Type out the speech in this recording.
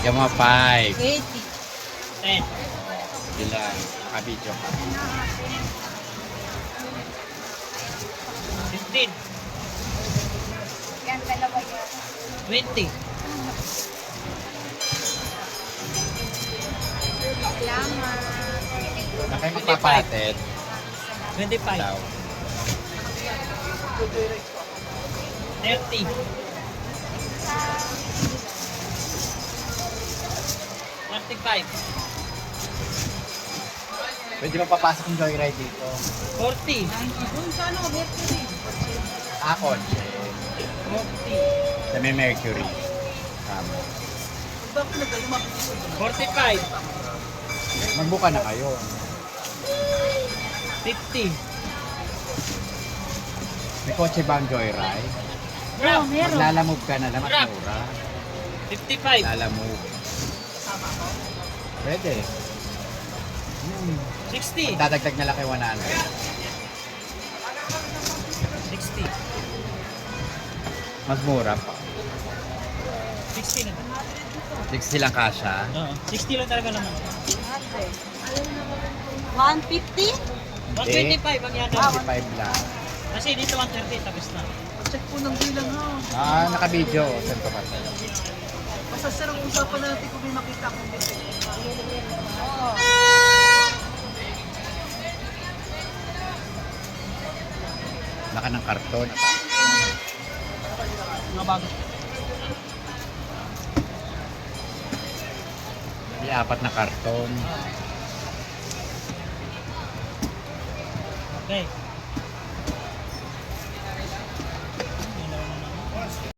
Yung mga 5. 80. 10. Ilan? Nakabidyo ka. 15. Yan, dalawa yan. 20. Salamat. Na kayo magpapatid. 25. Daw. 30. 35. Pwede ba papasok yung joyride dito? 40. Doon sa ano, Mercury. Kotse. 40. Sa may Mercury. Bakit na kayo 45. Magbuka na kayo. 50. May kotse ba ang joyride? Grab. meron. Maglalamove ka na lang at Grab. mura. 55. Lalamove. Pwede. 60. Dadagdag na lang kay 100. 60. Mas mura pa. 60 na. 60 lang kasha. Oo. 60 lang talaga naman. 150? 125 ang yan. 25 lang. Kasi dito 130 tapos na. Check po ng bilang ha. Naka-video. Send ko pa sa'yo. Basta sir, ang usapan natin kung may makita akong defect. Oo. Naka ng karton. Mga bago. May 4 na karton. Okay.